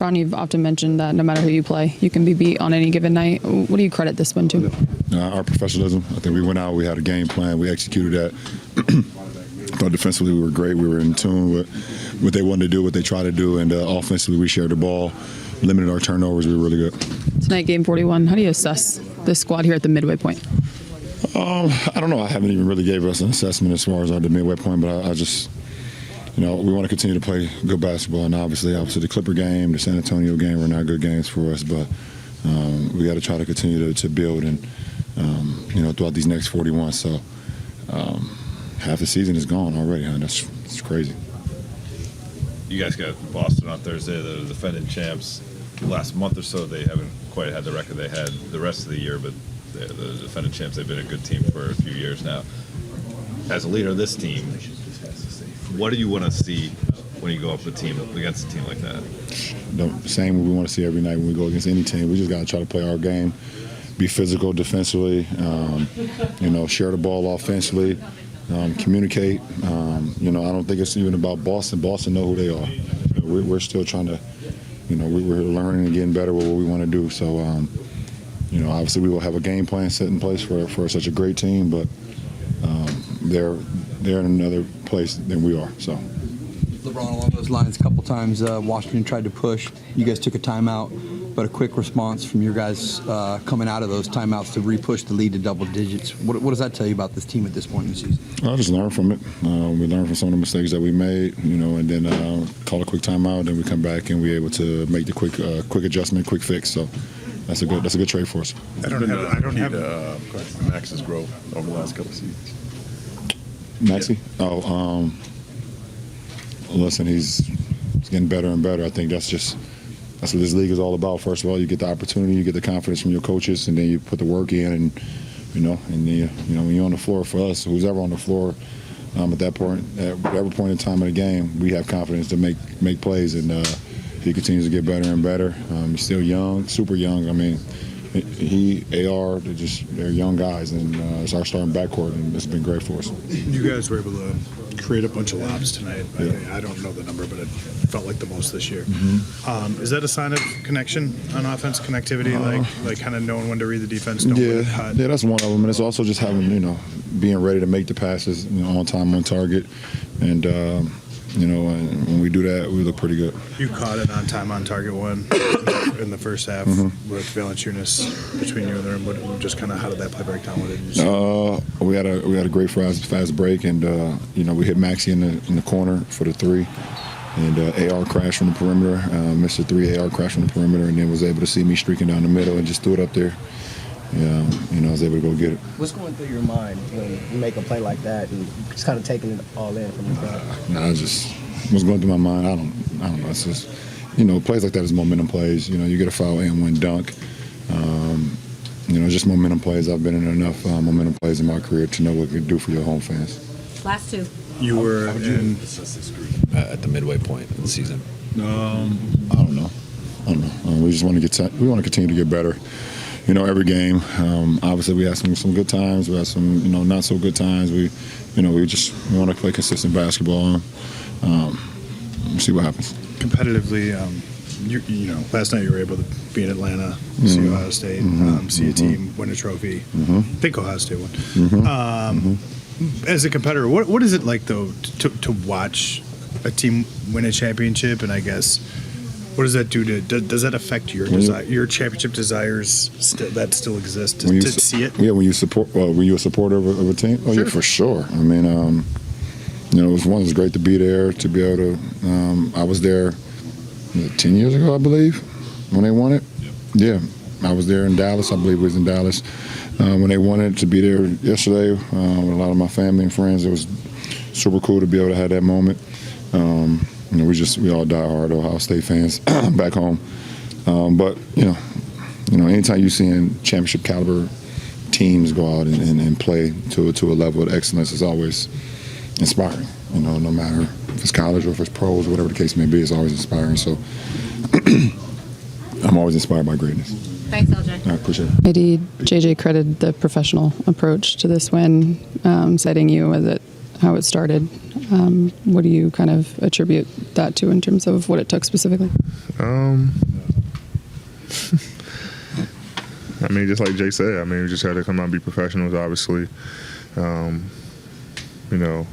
Ron, you've often mentioned that no matter who you play, you can be beat on any given night. What do you credit this win to? Our professionalism. I think we went out, we had a game plan, we executed that. I thought defensively we were great. We were in tune with what they wanted to do, what they tried to do, and offensively we shared the ball, limited our turnovers. We were really good. Tonight, game 41, how do you assess this squad here at the midway point? I don't know. I haven't even really gave us an assessment as far as the midway point, but I just, we want to continue to play good basketball, and obviously the Clipper game, the San Antonio game were not good games for us, but we got to try to continue to build and, throughout these next 41. So half the season is gone already, huh? That's crazy. You guys got Boston on Thursday, the defending champs. The last month or so, they haven't quite had the record they had the rest of the year, but the defending champs, they've been a good team for a few years now. As a leader of this team, what do you want to see when you go up against a team like that? The same we want to see every night when we go against any team. We just got to try to play our game, be physical defensively, share the ball offensively, communicate. I don't think it's even about Boston. Boston know who they are. We're still trying to, we're learning and getting better with what we want to do. So, obviously we will have a game plan set in place for such a great team, but they're in another place than we are. So, LeBron, along those lines, a couple times Washington tried to push. You guys took a timeout, but a quick response from your guys coming out of those timeouts to re-push the lead to double digits. What does that tell you about this team at this point in the season? I just learned from it. We learned from some of the mistakes that we made, and then call a quick timeout, and we come back and we're able to make the quick adjustment, quick fix. So that's a good trade for us. I don't have Max's growth over the last couple of seasons. Maxey? Yeah. Listen, he's getting better and better. I think that's what this league is all about. First of all, you get the opportunity, you get the confidence from your coaches, and then you put the work in, and when you're on the floor for us, who's ever on the floor at that point, at whatever point in time of the game, we have confidence to make plays, and he continues to get better and better. He's still young, super young. I mean, AR, they're young guys, and it's our starting backcourt, and it's been great for us. You guys were able to create a bunch of lobs tonight. Yeah. I don't know the number, but it felt like the most this year. Mm-hmm. Is that a sign of connection on offense, connectivity, like kind of knowing when to read the defense? Yeah, that's one of them, and it's also just having being ready to make the passes, on time, on target, and. And when we do that, we look pretty good. You caught it on time, on target one in the first half with Valanciunas between you and the rim. Just kind of how did that play break down? What did you see? We had a great fast break, and we hit Maxey in the corner for the three, and AR crashed from the perimeter. Mr. 3 AR crashed from the perimeter, and then was able to see me streaking down the middle and just threw it up there. Yeah, I was able to go get it. What's going through your mind when you make a play like that and just kind of taking it all in from the crowd? What's going through my mind? I don't know. It's just, plays like that is momentum plays. You get a foul and one dunk. Just momentum plays. I've been in enough momentum plays in my career to know what it can do for your home fans. Last two. You were in at the midway point of the season. I don't know. We just want to continue to get better. Every game. Obviously, we had some good times. We had some, not so good times. We want to play consistent basketball. We'll see what happens. Competitively, last night you were able to be in Atlanta, see Ohio State, see a team win a trophy. I think Ohio State won. As a competitor, what is it like though to watch a team win a championship? And I guess. What does that do does that affect your championship desires that still exist to see it? Yeah, when you support, were you a supporter of a team? Oh, sure. Yeah, for sure. I mean, it was great to be there, to be able to. I was there 10 years ago, I believe, when they won it. Yeah, I was there in Dallas. I believe it was in Dallas when they won it. To be there yesterday with a lot of my family and friends, it was super cool to be able to have that moment. We all die hard Ohio State fans back home. But anytime you see championship caliber teams go out and play to a level of excellence, it's always inspiring. No matter if it's college or if it's pros, whatever the case may be, it's always inspiring. So I'm always inspired by greatness. Thanks, LJ. I appreciate it. JJ credited the professional approach to this win, citing you as how it started. What do you kind of attribute that to in terms of what it took specifically? I mean, just like Jay said, I mean, we just had to come out and be professionals, obviously. The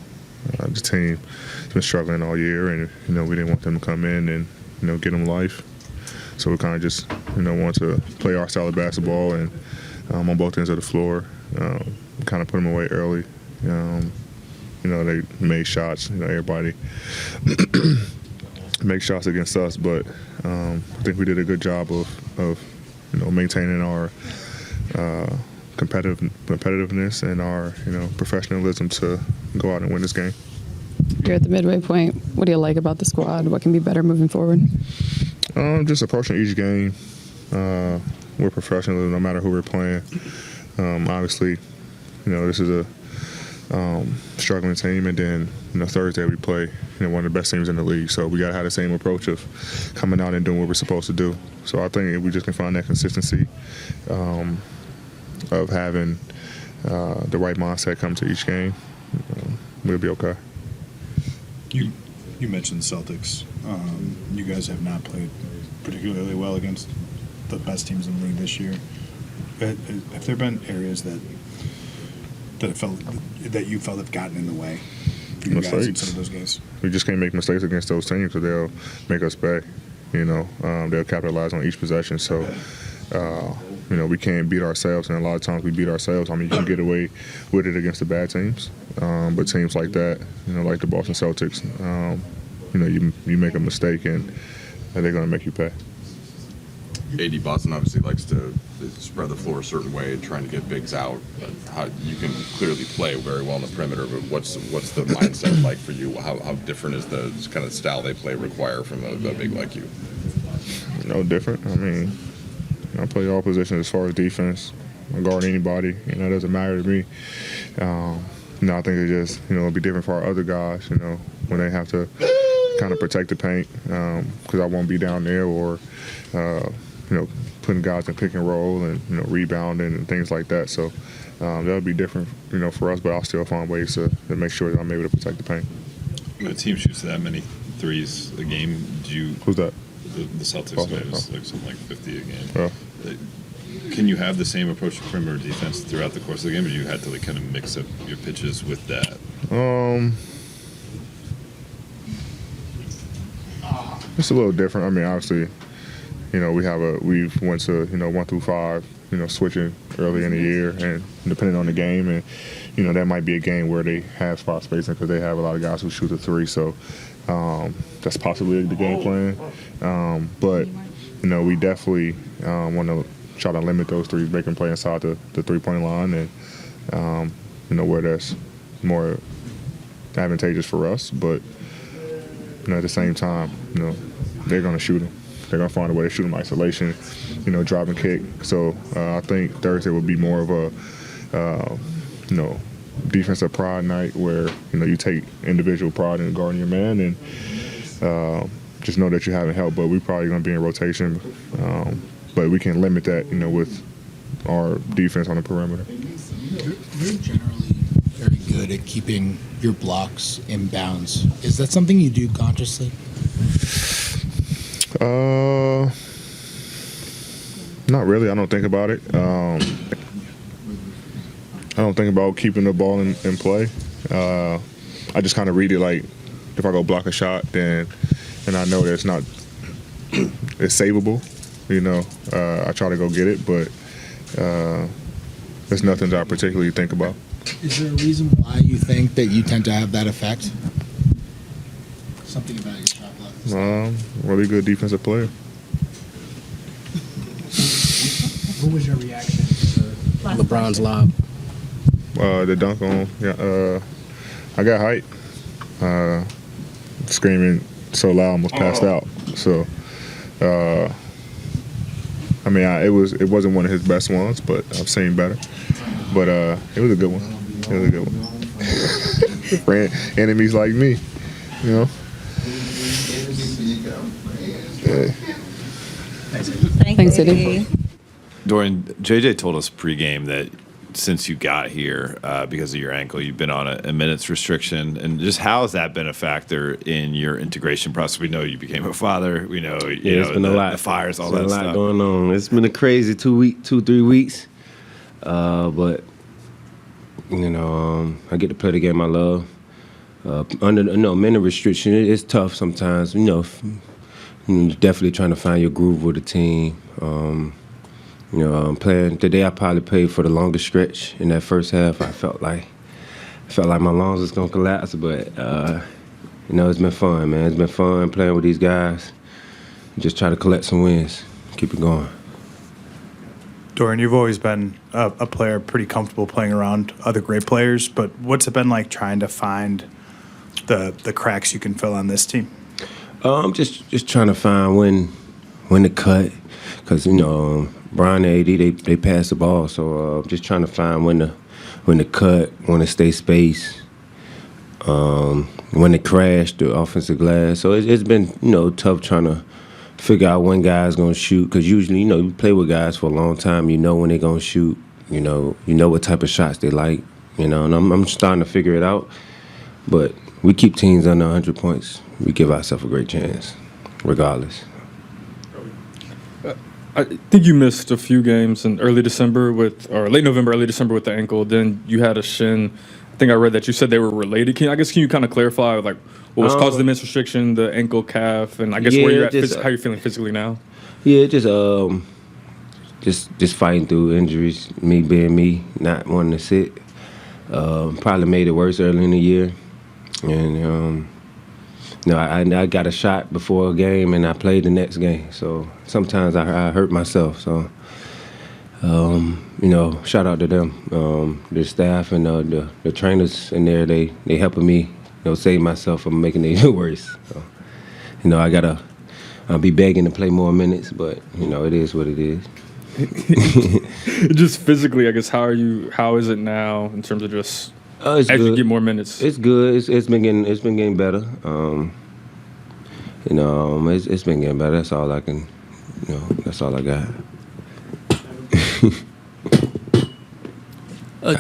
team's been struggling all year, and, we didn't want them to come in and, get them life. So we kind of just, want to play our style of basketball and on both ends of the floor, kind of put them away early. They made shots, everybody make shots against us, but I think we did a good job of maintaining our competitiveness and our professionalism to go out and win this game. You're at the midway point. What do you like about the squad? What can be better moving forward? Just approaching each game. We're professionals no matter who we're playing. Obviously, this is a struggling team, and then Thursday we play one of the best teams in the league. So we got to have the same approach of coming out and doing what we're supposed to do. So I think if we just can find that consistency of having the right mindset come to each game, we'll be okay. You mentioned Celtics. You guys have not played particularly well against the best teams in the league this year. Have there been areas that you felt have gotten in the way for you guys in some of those games? We just can't make mistakes against those teams, because they'll make us pay. They'll capitalize on each possession. So, we can't beat ourselves, and a lot of times we beat ourselves. I mean, you can get away with it against the bad teams, but teams like that, like the Boston Celtics, you make a mistake and they're going to make you pay. AD Boston obviously likes to spread the floor a certain way, trying to get bigs out. How you can clearly play very well on the perimeter, but what's the mindset like for you? How different is the kind of style they play require from a big like you? No different. I mean, I play all positions as far as defense. I guard anybody. It doesn't matter to me. I think it just it'll be different for our other guys. When they have to kind of protect the paint, because I won't be down there, or putting guys in pick and roll and rebounding and things like that. So that'll be different for us, but I'll still find ways to make sure that I'm able to protect the paint. When a team shoots that many threes a game, Who's that? The Celtics, it's like something like 50 a game. Yeah. Can you have the same approach to perimeter defense throughout the course of the game, or do you have to kind of mix up your pitches with that? It's a little different. I mean, obviously, we've went to 1 through 5, switching early in the year, and depending on the game, and that might be a game where they have spot spacing because they have a lot of guys who shoot the 3. So that's possibly the game plan. But we definitely want to try to limit those threes, make them play inside the 3-point line, and where that's more advantageous for us. But at the same time, they're going to shoot them. They're going to find a way to shoot them isolation, drive and kick. So I think Thursday will be more of a, defensive pride night where, you take individual pride in guarding your man, and just know that you haven't helped. But we're probably going to be in rotation. But we can limit that, with our defense on the perimeter. You're generally very good at keeping your blocks in bounds. Is that something you do consciously? Not really. I don't think about it. I don't think about keeping the ball in play. I just kind of read it like, if I go block a shot, then I know that it's savable. I try to go get it, but there's nothing that I particularly think about. Is there a reason why you think that you tend to have that effect? Something about your shot block? Really good defensive player. What was your reaction to LeBron's lob? The dunk on. Yeah, I got hyped. Screaming so loud, I almost passed out. So, it wasn't one of his best ones, but I've seen better. But it was a good one. Ran enemies like me, Yeah. Thanks, Eddie. Dorian, JJ told us pregame that since you got here because of your ankle. You've been on a minutes restriction, and just how has that been a factor in your integration process? We know you became a father. We know it's been a lot. The fires, all that stuff. A lot going on. It's been a crazy 3 weeks, but I get to play the game I love. Under minute restriction, it's tough sometimes. Definitely trying to find your groove with the team. Playing today, I probably played for the longest stretch in that first half. I felt like my lungs was gonna collapse, but it's been fun, man. It's been fun playing with these guys. Just try to collect some wins, keep it going. Dorian, you've always been a player pretty comfortable playing around other great players, but what's it been like trying to find the cracks you can fill on this team? Just trying to find when to cut, because Brian and AD they pass the ball, so just trying to find when to cut, when to stay space, when to crash the offensive glass. So it's been tough trying to figure out when guys gonna shoot, because usually you play with guys for a long time, when they gonna shoot, you know what type of shots they like, and I'm starting to figure it out, but we keep teams under 100 points. We give ourselves a great chance, regardless. I think you missed a few games in late November, early December with the ankle. Then you had a shin. I think I read that you said they were related. Can you kind of clarify what was causing the minutes restriction, the ankle, calf, and I guess where you're at, how you're feeling physically now? Yeah, just fighting through injuries. Me being me, not wanting to sit. Probably made it worse early in the year, and I got a shot before a game and I played the next game. So sometimes I hurt myself. So, shout out to them, the staff and the trainers in there. They helping me, save myself from making it worse. So, I'll be begging to play more minutes, but it is what it is. Just physically, I guess, how is it now in terms of just as you get more minutes? It's good. It's been getting better. It's been getting better. That's all I can. That's all I got.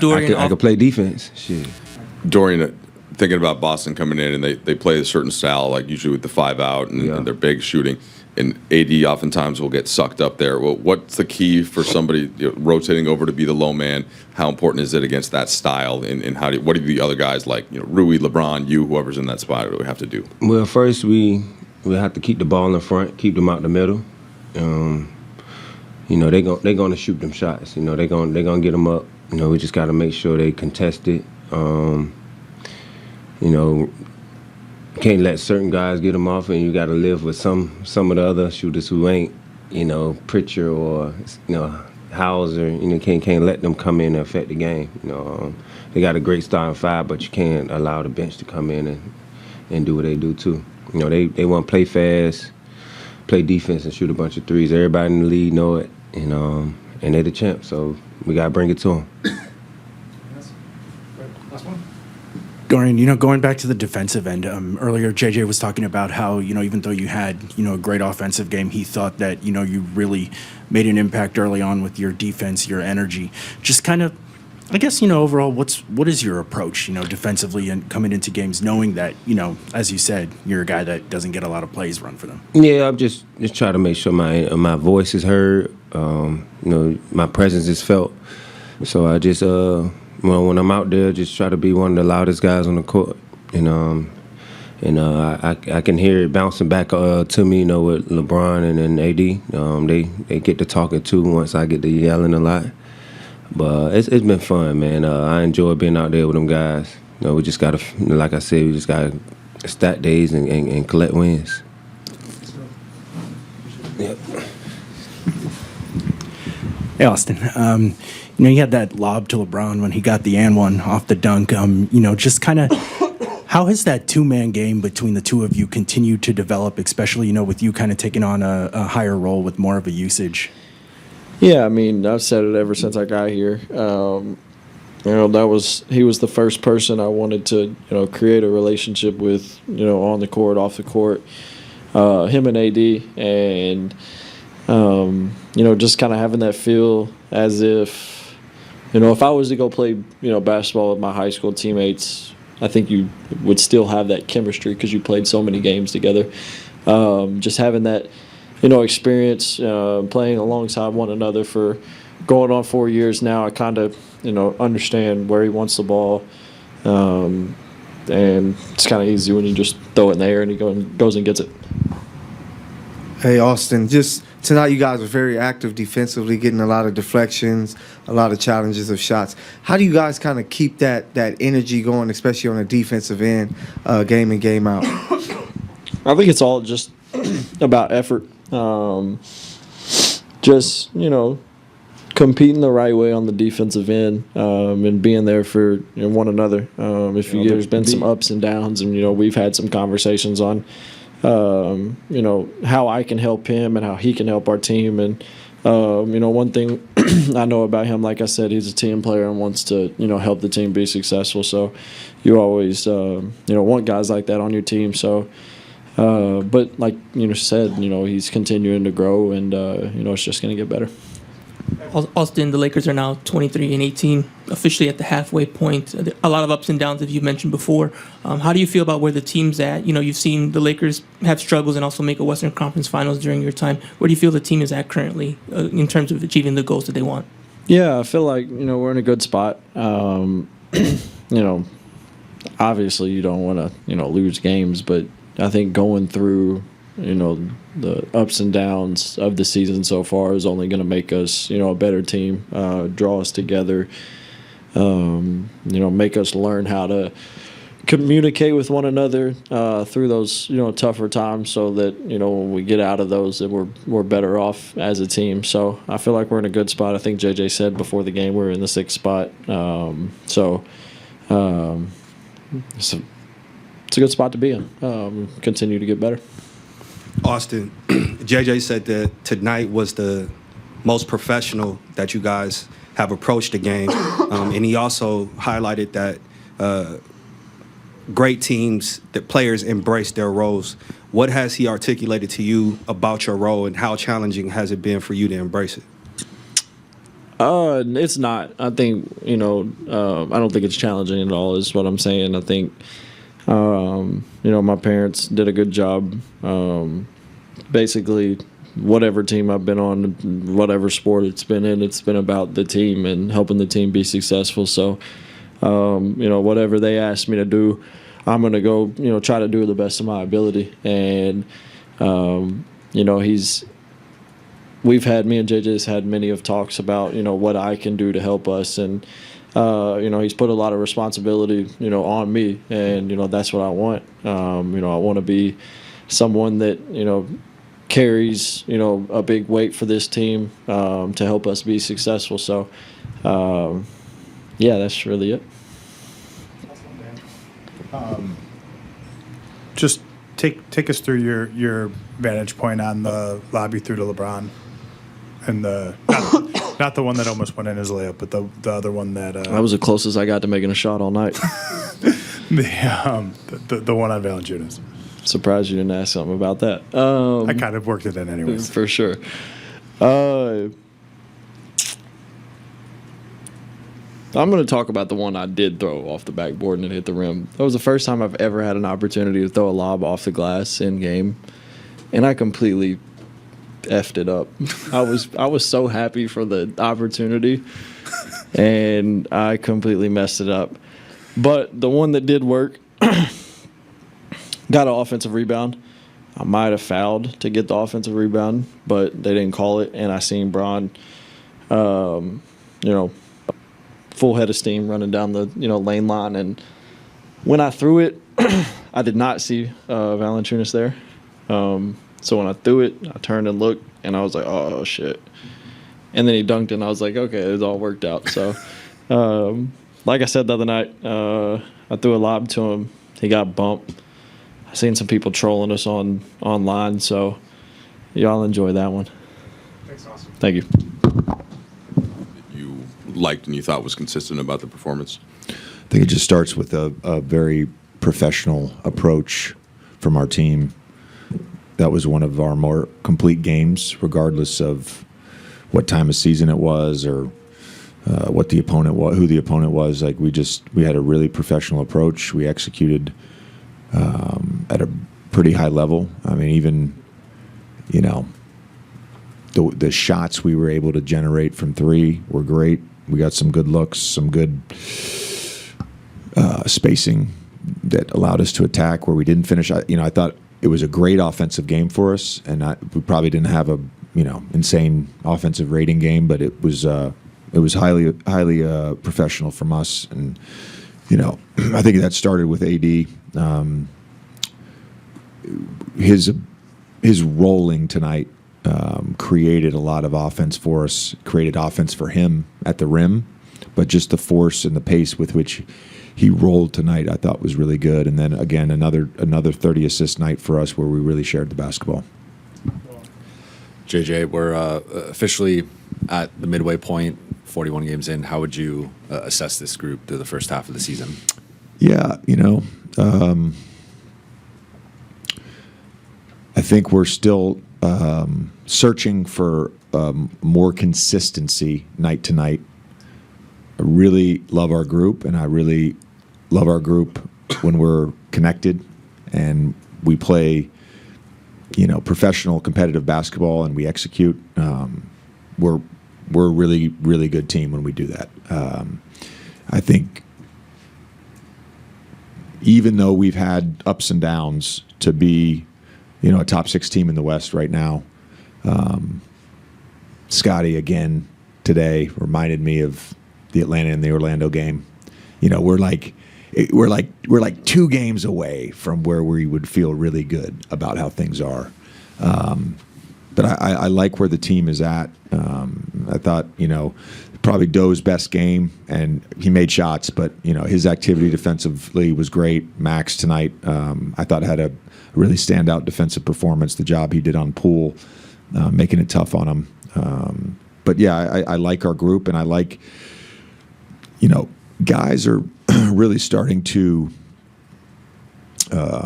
Dorian, I could play defense. Shit. Dorian, thinking about Boston coming in and they play a certain style, like usually with the 5 out and they're big shooting, and AD oftentimes will get sucked up there. Well, what's the key for somebody rotating over to be the low man? How important is it against that style? And what do the other guys like, Rui, LeBron, whoever's in that spot, really have to do? Well, first we have to keep the ball in front, keep them out the middle. They're gonna shoot them shots. They're gonna get them up. We just got to make sure they contest it. Can't let certain guys get them off, and you got to live with some of the other shooters who ain't, Pritchard or Hauser. Can't let them come in and affect the game. They got a great starting 5, but you can't allow the bench to come in and do what they do too. They want to play fast, play defense, and shoot a bunch of threes. Everybody in the league know it, and they're the champs, so we got to bring it to them. Dorian, going back to the defensive end, earlier JJ was talking about how, even though you had, a great offensive game, he thought that, you really made an impact early on with your defense, your energy. Just kind of, I guess, overall, what is your approach, defensively and coming into games, knowing that, as you said, you're a guy that doesn't get a lot of plays run for them? Yeah, I'm just trying to make sure my voice is heard, my presence is felt. So I just, when I'm out there, just try to be one of the loudest guys on the court, I can hear it bouncing back to me, with LeBron and then AD. They get to talking too once I get to yelling a lot. But it's been fun, man. I enjoy being out there with them guys. We just got to, like I said, we just got to stack days and collect wins. Yep. Hey, Austin. You had that lob to LeBron when he got the and one off the dunk. Just kind of how has that two-man game between the two of you continued to develop, especially, with you kind of taking on a higher role with more of a usage? Yeah, I've said it ever since I got here. He was the first person I wanted to, create a relationship with, on the court, off the court, him and AD, and just kind of having that feel as if, if I was to go play, basketball with my high school teammates, I think you would still have that chemistry because you played so many games together. Just having that, experience playing alongside one another for going on 4 years now, I kind of, understand where he wants the ball. And it's kind of easy when you just throw it in the air and he goes and gets it. Hey, Austin, just tonight you guys were very active defensively, getting a lot of deflections, a lot of challenges of shots. How do you guys kind of keep that energy going, especially on the defensive end, game in, game out? I think it's all just about effort. Just, competing the right way on the defensive end and being there for one another. There's been some ups and downs, and, we've had some conversations on how I can help him and how he can help our team. And, one thing I know about him, like I said, he's a team player and wants to, help the team be successful. So you always, want guys like that on your team. So, but like you said, he's continuing to grow and, it's just going to get better. Austin, the Lakers are now 23-18, officially at the halfway point. A lot of ups and downs, as you mentioned before. How do you feel about where the team's at? You've seen the Lakers have struggles and also make a Western Conference Finals during your time. Where do you feel the team is at currently in terms of achieving the goals that they want? Yeah, I feel like, we're in a good spot. Obviously you don't want to, lose games, but I think going through, the ups and downs of the season so far is only going to make us, a better team, draw us together, make us learn how to communicate with one another through those, tougher times so that, when we get out of those, that we're better off as a team. So I feel like we're in a good spot. I think JJ said before the game we're in the 6th spot. It's a good spot to be in. Continue to get better. Austin, JJ said that tonight was the most professional that you guys have approached the game. And he also highlighted that great teams, that players embrace their roles. What has he articulated to you about your role, and how challenging has it been for you to embrace it? It's not. I think, I don't think it's challenging at all is what I'm saying. I think, my parents did a good job. Basically, whatever team I've been on, whatever sport it's been in, it's been about the team and helping the team be successful. So, whatever they ask me to do, I'm going to go, try to do the best of my ability. And, we've had, me and JJ's had many of talks about, what I can do to help us. And, he's put a lot of responsibility, on me. And, that's what I want. I want to be someone that, carries, a big weight for this team to help us be successful. So, that's really it. Just take us through your vantage point on the lobby through to LeBron, and not the one that almost went in as a layup, but the other one that that was the closest I got to making a shot all night. the one on Valanciunas. Surprised you didn't ask something about that. I kind of worked it in anyways. For sure. I'm going to talk about the one I did throw off the backboard and it hit the rim. That was the first time I've ever had an opportunity to throw a lob off the glass in game, and I completely effed it up. I was so happy for the opportunity, and I completely messed it up. But the one that did work, got an offensive rebound. I might have fouled to get the offensive rebound, but they didn't call it, and I seen Bron, full head of steam running down the lane line, and when I threw it, I did not see Valanciunas there. So when I threw it, I turned and looked, and I was like, oh shit. And then he dunked, and I was like, okay, it's all worked out. So, like I said the other night, I threw a lob to him. He got bumped. I seen some people trolling us online, so y'all enjoy that one. Thanks, Austin. Thank you. Liked and you thought was consistent about the performance? I think it just starts with a very professional approach from our team. That was one of our more complete games, regardless of what time of season it was or what the opponent was, who the opponent was. Like we had a really professional approach. We executed at a pretty high level. I mean, even the shots we were able to generate from three were great. We got some good looks, some good spacing that allowed us to attack where we didn't finish. I thought it was a great offensive game for us, and we probably didn't have a insane offensive rating game, but it was highly professional from us. And I think that started with AD. His rolling tonight created a lot of offense for us, created offense for him at the rim, but just the force and the pace with which he rolled tonight I thought was really good. And then again, another 30 assist night for us where we really shared the basketball. JJ, we're officially at the midway point, 41 games in. How would you assess this group through the first half of the season? Yeah, I think we're still searching for more consistency night to night. I really love our group, and I really love our group when we're connected and we play, professional competitive basketball and we execute. We're a really, really good team when we do that. I think even though we've had ups and downs to be, a top 6 team in the West right now, Scotty again today reminded me of the Atlanta and the Orlando game. We're like 2 games away from where we would feel really good about how things are. But I like where the team is at. I thought, probably Doe's best game, and he made shots, but, his activity defensively was great. Max tonight, I thought had a really standout defensive performance, the job he did on Poole, making it tough on him. But, yeah, I like our group, and I like, guys are really starting to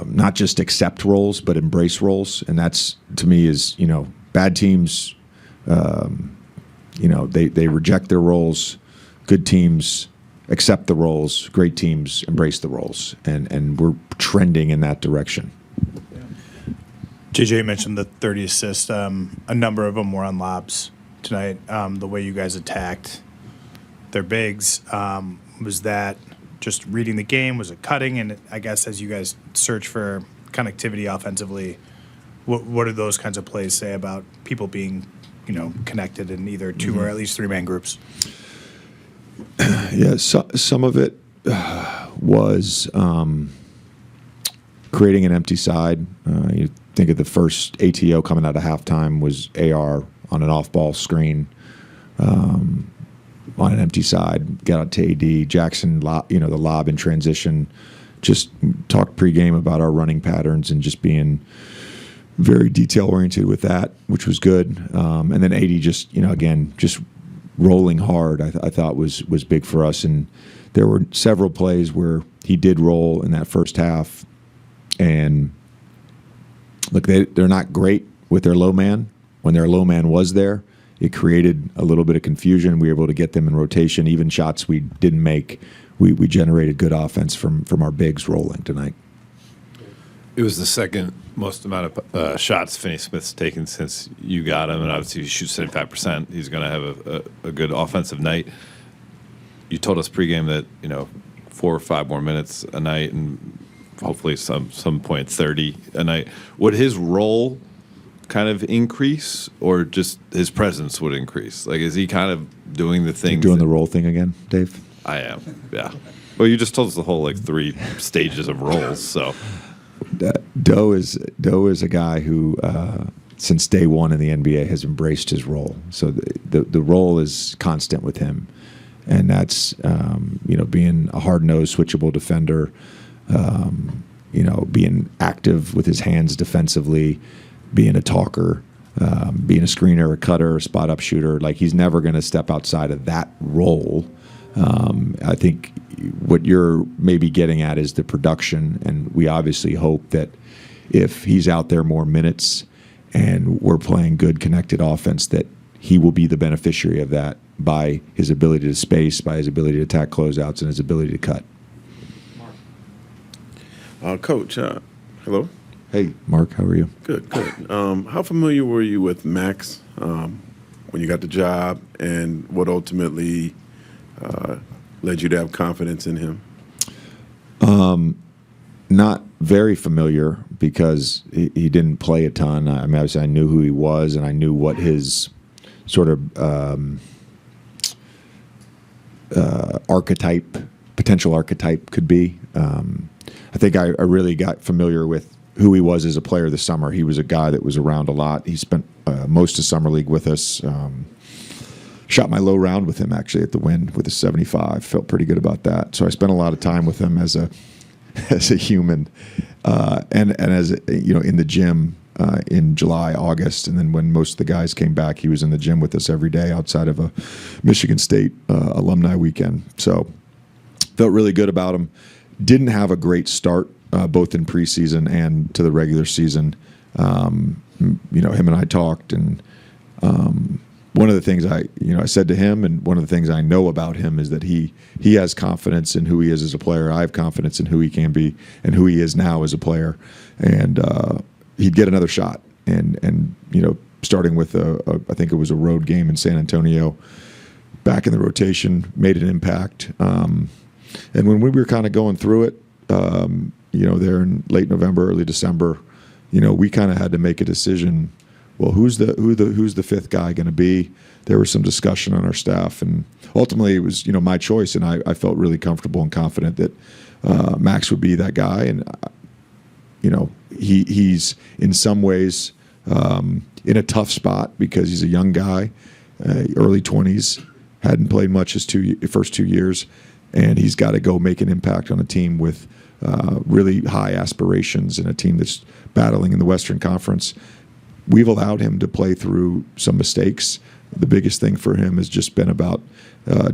not just accept roles, but embrace roles. And that's, to me, is, bad teams, they reject their roles. Good teams accept the roles. Great teams embrace the roles. And we're trending in that direction. JJ mentioned the 30 assists. A number of them were on lobs tonight. The way you guys attacked their bigs, was that just reading the game? Was it cutting? And I guess as you guys search for connectivity offensively, what do those kinds of plays say about people being, connected in either 2 or at least 3-man groups? Yeah, some of it was creating an empty side. You think of the first ATO coming out of halftime was AR on an off-ball screen. On an empty side, got out to AD. Jackson, the lob in transition. Just talked pregame about our running patterns and just being very detail-oriented with that, which was good. And then AD just, again, just rolling hard, I thought was big for us. And there were several plays where he did roll in that first half. And, look, they're not great with their low man. When their low man was there, it created a little bit of confusion. We were able to get them in rotation. Even shots we didn't make, we generated good offense from our bigs rolling tonight. It was the second most amount of shots Finney-Smith's taken since you got him, and obviously he shoots 75%. He's going to have a good offensive night. You told us pregame that 4 or 5 more minutes a night, and hopefully some point 30 a night. Would his role kind of increase, or just his presence would increase? Like, is he kind of doing the thing? Doing the role thing again, Dave? I am, yeah. Well, you just told us the whole 3 stages of roles, so. Doe is a guy who, since day one in the NBA, has embraced his role. So the role is constant with him, and that's being a hard-nosed, switchable defender, being active with his hands defensively, being a talker, being a screener, a cutter, a spot-up shooter. Like, he's never going to step outside of that role. I think what you're maybe getting at is the production, and we obviously hope that if he's out there more minutes and we're playing good connected offense, that he will be the beneficiary of that by his ability to space, by his ability to attack closeouts, and his ability to cut. Coach, hello. Hey, Mark, how are you? Good, good. How familiar were you with Max when you got the job, and what ultimately led you to have confidence in him? Not very familiar because he didn't play a ton. I mean, obviously I knew who he was, and I knew what his sort of potential archetype could be. I think I really got familiar with who he was as a player this summer. He was a guy that was around a lot. He spent most of summer league with us. Shot my low round with him actually at the Wind with a 75. Felt pretty good about that. So I spent a lot of time with him as a human, and as in the gym in July, August, and then when most of the guys came back, he was in the gym with us every day outside of a Michigan State alumni weekend. So felt really good about him. Didn't have a great start both in preseason and to the regular season. Him and I talked, and one of the things I said to him, and one of the things I know about him is that he has confidence in who he is as a player. I have confidence in who he can be and who he is now as a player. And he'd get another shot. And starting with I think it was a road game in San Antonio, back in the rotation, made an impact. And when we were kind of going through it, there in late November, early December, we kind of had to make a decision. Well, who's the fifth guy going to be? There was some discussion on our staff, and ultimately it was my choice, and I felt really comfortable and confident that Max would be that guy. And he's in some ways in a tough spot because he's a young guy, early 20s, hadn't played much his first 2 years, and he's got to go make an impact on a team with really high aspirations and a team that's battling in the Western Conference. We've allowed him to play through some mistakes. The biggest thing for him has just been about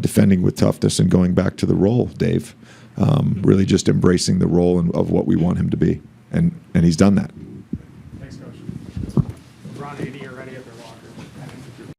defending with toughness and going back to the role, Dave. Really just embracing the role of what we want him to be. And he's done that. Thanks, Coach. LeBron, AD are ready at their lock.